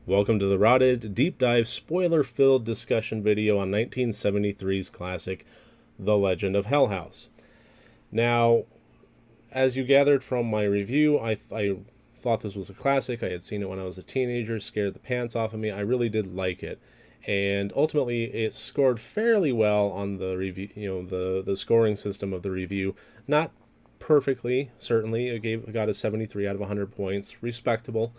Welcome to the RotD Deep Dive spoiler-filled discussion video on 1973's classic, The Legend of Hell House. Now, as you gathered from my review, I thought this was a classic. I had seen it when I was a teenager, scared the pants off of me. I really did like it. And ultimately, it scored fairly well on the review, the scoring system of the review. Not perfectly, certainly. It got a 73 out of 100 points. Respectable.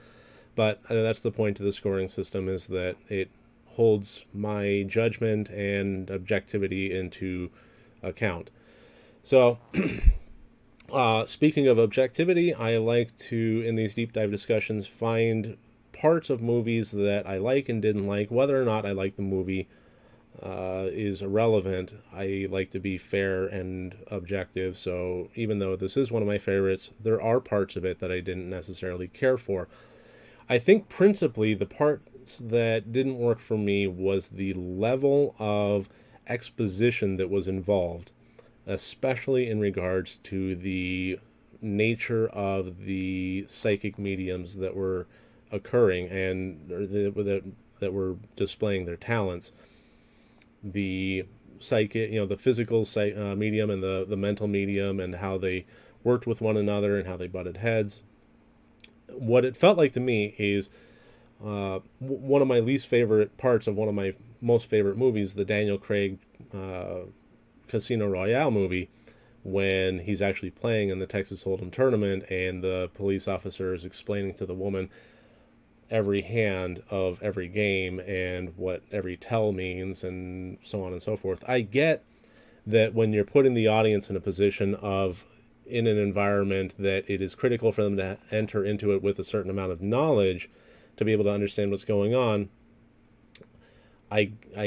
But that's the point of the scoring system, is that it holds my judgment and objectivity into account. So, speaking of objectivity, I like to, in these deep dive discussions, find parts of movies that I like and didn't like. Whether or not I like the movie is irrelevant. I like to be fair and objective. So even though this is one of my favorites, there are parts of it that I didn't necessarily care for. I think principally the parts that didn't work for me was the level of exposition that was involved, especially in regards to the nature of the psychic mediums that were occurring and that were displaying their talents. The psychic, the physical medium and the mental medium, and how they worked with one another and how they butted heads. What it felt like to me is one of my least favorite parts of one of my most favorite movies, the Daniel Craig Casino Royale movie, when he's actually playing in the Texas Hold'em tournament and the police officer is explaining to the woman every hand of every game and what every tell means and so on and so forth. I get that when you're putting the audience in a position of in an environment that it is critical for them to enter into it with a certain amount of knowledge to be able to understand what's going on. I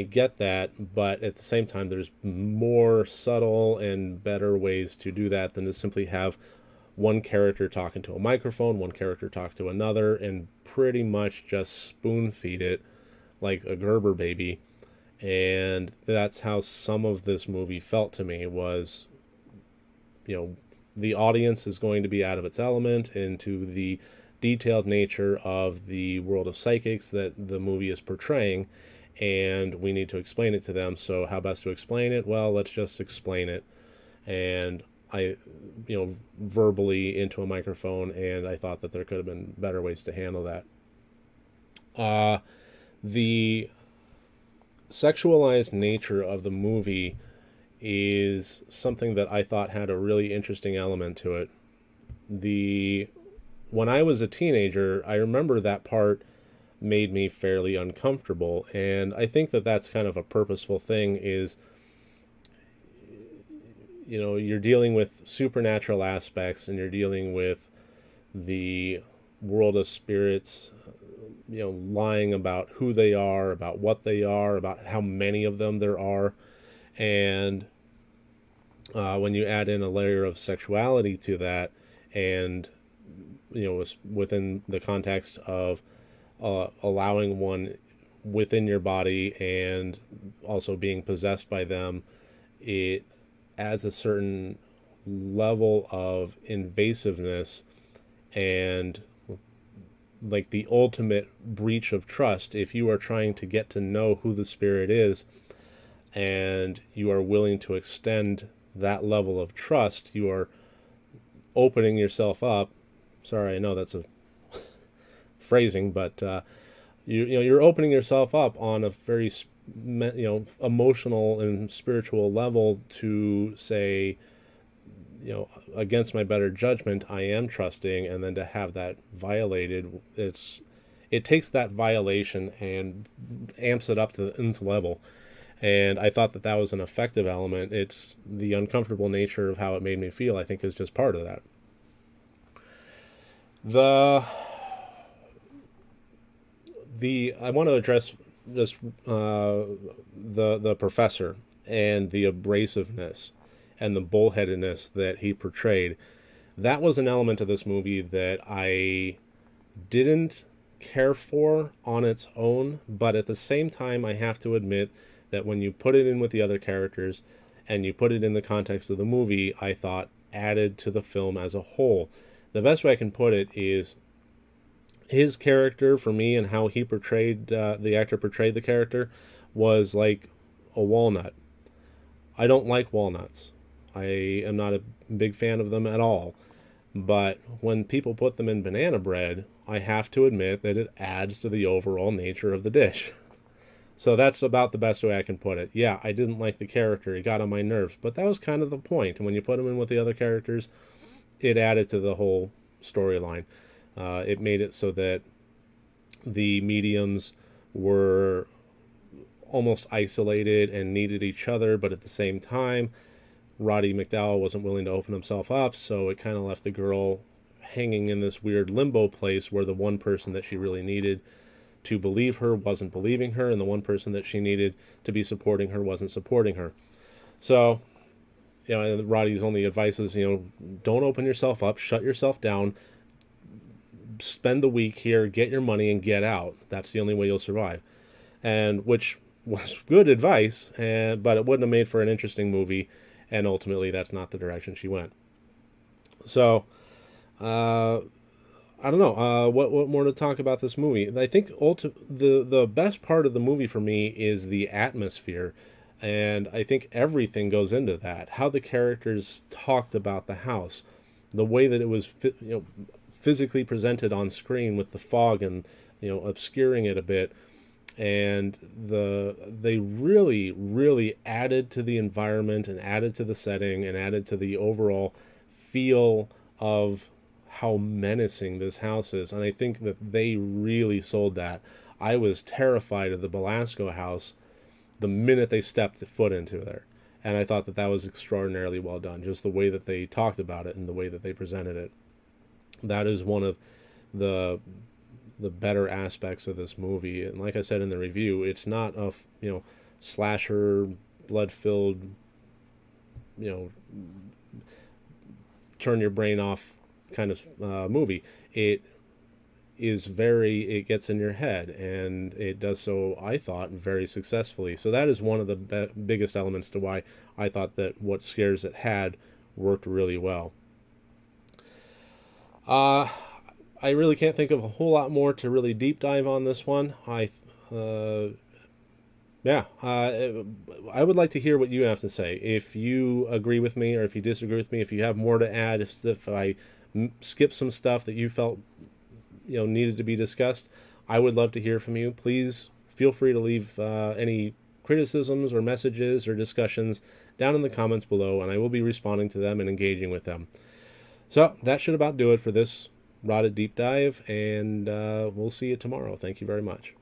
get that, but at the same time, there's more subtle and better ways to do that than to simply have one character talking to a microphone, one character talk to another, and pretty much just spoon feed it like a Gerber baby. And that's how some of this movie felt to me. Was, the audience is going to be out of its element into the detailed nature of the world of psychics that the movie is portraying, and we need to explain it to them. So how best to explain it? Well, let's just explain it. And I, verbally into a microphone, and I thought that there could have been better ways to handle that. The sexualized nature of the movie is something that I thought had a really interesting element to it. When I was a teenager, I remember that part made me fairly uncomfortable, and I think that that's kind of a purposeful thing. Is, you're dealing with supernatural aspects, and you're dealing with the world of spirits, lying about who they are, about what they are, about how many of them there are. And when you add in a layer of sexuality to that, and within the context of allowing one within your body and also being possessed by them, it adds a certain level of invasiveness and like the ultimate breach of trust. If you are trying to get to know who the spirit is and you are willing to extend that level of trust, you are opening yourself up. Sorry, I know that's a phrasing, but you're opening yourself up on a very emotional and spiritual level to say, against my better judgment, I am trusting, and then to have that violated, it takes that violation and amps it up to the nth level. And I thought that was an effective element. It's the uncomfortable nature of how it made me feel, I think, is just part of that. I want to address just the professor and the abrasiveness and the bullheadedness that he portrayed. That was an element of this movie that I didn't care for on its own, but at the same time, I have to admit that when you put it in with the other characters and you put it in the context of the movie, I thought added to the film as a whole. The best way I can put it is his character for me and how he portrayed the actor portrayed the character was like a walnut. I don't like walnuts. I am not a big fan of them at all. But when people put them in banana bread, I have to admit that it adds to the overall nature of the dish. So that's about the best way I can put it. Yeah, I didn't like the character. He got on my nerves. But that was kind of the point. And when you put him in with the other characters, it added to the whole storyline. It made it so that the mediums were almost isolated and needed each other, but at the same time, Roddy McDowall wasn't willing to open himself up, so it kind of left the girl hanging in this weird limbo place where the one person that she really needed to believe her wasn't believing her, and the one person that she needed to be supporting her wasn't supporting her. So, Roddy's only advice is, don't open yourself up, shut yourself down, spend the week here, get your money, and get out. That's the only way you'll survive. And which was good advice, but it wouldn't have made for an interesting movie, and ultimately that's not the direction she went. So, I don't know. What more to talk about this movie? I think the best part of the movie for me is the atmosphere, and I think everything goes into that. How the characters talked about the house, the way that it was physically presented on screen with the fog and obscuring it a bit, and they really added to the environment and added to the setting and added to the overall feel of how menacing this house is. And I think that they really sold that. I was terrified of the Belasco house the minute they stepped foot into there. And I thought that that was extraordinarily well done. Just the way that they talked about it and the way that they presented it. That is one of the better aspects of this movie. And like I said in the review, it's not a slasher, blood-filled, turn your brain off kind of movie. It gets in your head, and it does so, I thought, very successfully. So that is one of the biggest elements to why I thought that what scares it had worked really well. I really can't think of a whole lot more to really deep dive on this one. I would like to hear what you have to say. If you agree with me or if you disagree with me, if you have more to add, if I skip some stuff that you felt needed to be discussed, I would love to hear from you. Please feel free to leave any criticisms or messages or discussions down in the comments below, and I will be responding to them and engaging with them. So that should about do it for this RotD Deep Dive, and we'll see you tomorrow. Thank you very much.